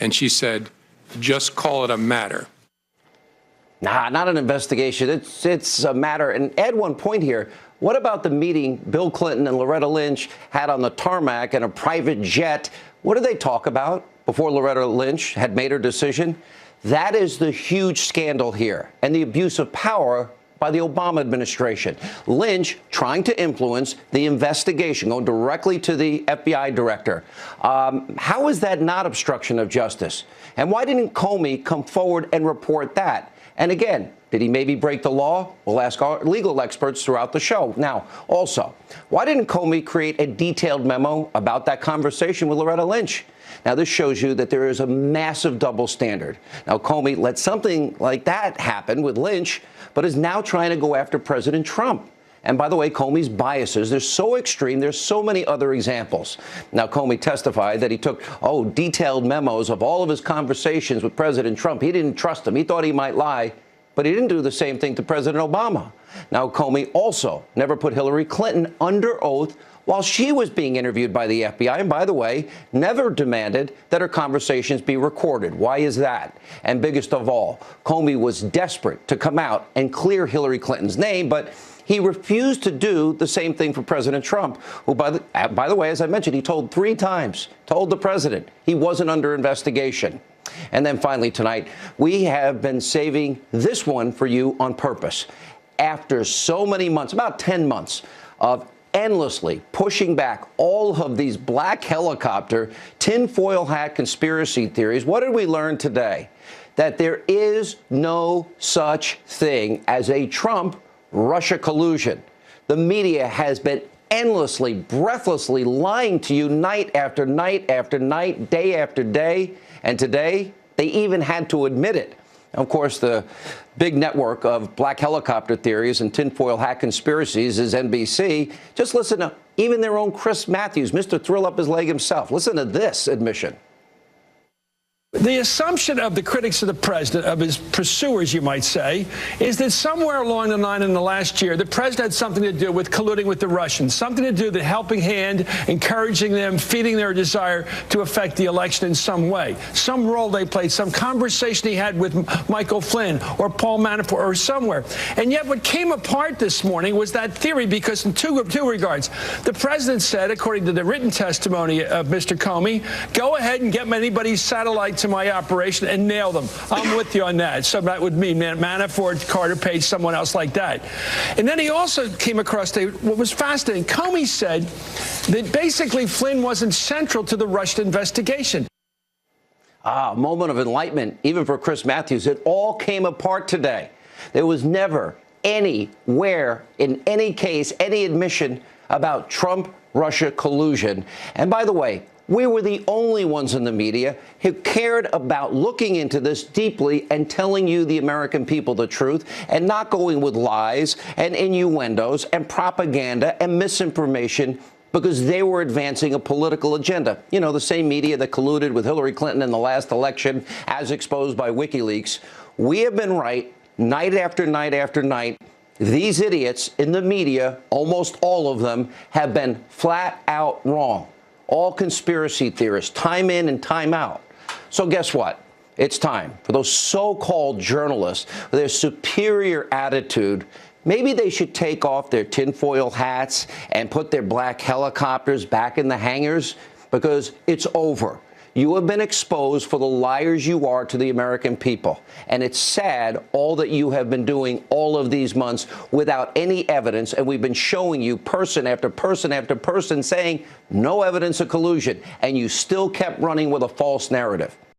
And she said, just call it a matter. Nah, not an investigation. It's a matter. And add one point here. What about the meeting Bill Clinton and Loretta Lynch had on the tarmac in a private jet? What did they talk about before Loretta Lynch had made her decision? That is the huge scandal here and the abuse of power by the Obama administration. Lynch trying to influence the investigation, going directly to the FBI director. How is that not obstruction of justice? And why didn't Comey come forward and report that? And again, did he maybe break the law? We'll ask our legal experts throughout the show. Now, also, why didn't Comey create a detailed memo about that conversation with Loretta Lynch? Now, this shows you that there is a massive double standard. Now, Comey let something like that happen with Lynch, but is now trying to go after President Trump. And by the way, Comey's biases, they're so extreme. There's so many other examples. Now, Comey testified that he took, detailed memos of all of his conversations with President Trump. He didn't trust him. He thought he might lie, but he didn't do the same thing to President Obama. Now, Comey also never put Hillary Clinton under oath while she was being interviewed by the FBI, and by the way, never demanded that her conversations be recorded. Why is that? And biggest of all, Comey was desperate to come out and clear Hillary Clinton's name, but he refused to do the same thing for President Trump, who, by the way, as I mentioned, he told 3 times, told the president he wasn't under investigation. And then finally tonight, we have been saving this one for you on purpose. After so many months, about 10 months of endlessly pushing back all of these black helicopter, tinfoil hat conspiracy theories, what did we learn today? That there is no such thing as a Trump-Russia collusion. The media has been endlessly, breathlessly lying to you night after night after night, day after day. And today, they even had to admit it. Of course, the big network of black helicopter theories and tinfoil hat conspiracies is NBC. Just listen to even their own Chris Matthews, Mr. Thrill Up His Leg himself. Listen to this admission. The assumption of the critics of the president, of his pursuers, you might say, is that somewhere along the line in the last year, the president had something to do with colluding with the Russians, something to do with the helping hand, encouraging them, feeding their desire to affect the election in some way, some role they played, some conversation he had with Michael Flynn or Paul Manafort or somewhere. And yet what came apart this morning was that theory, because in two regards, the president said, according to the written testimony of Mr. Comey, go ahead and get anybody's satellite to my operation and nail them. I'm with you on that. So that would mean Manafort, Carter Page, someone else like that. And then he also came across what was fascinating. Comey said that basically Flynn wasn't central to the Russia investigation. A moment of enlightenment, even for Chris Matthews. It all came apart today. There was never anywhere in any case, any admission about Trump-Russia collusion. And by the way, we were the only ones in the media who cared about looking into this deeply and telling you, the American people, the truth, and not going with lies and innuendos and propaganda and misinformation because they were advancing a political agenda. You know, the same media that colluded with Hillary Clinton in the last election, as exposed by WikiLeaks. We have been right night after night after night. These idiots in the media, almost all of them, have been flat out wrong. All conspiracy theorists, time in and time out. So guess what? It's time for those so-called journalists with their superior attitude. Maybe they should take off their tinfoil hats and put their black helicopters back in the hangars, because it's over. You have been exposed for the liars you are to the American people. And it's sad all that you have been doing all of these months without any evidence. And we've been showing you person after person after person saying no evidence of collusion. And you still kept running with a false narrative.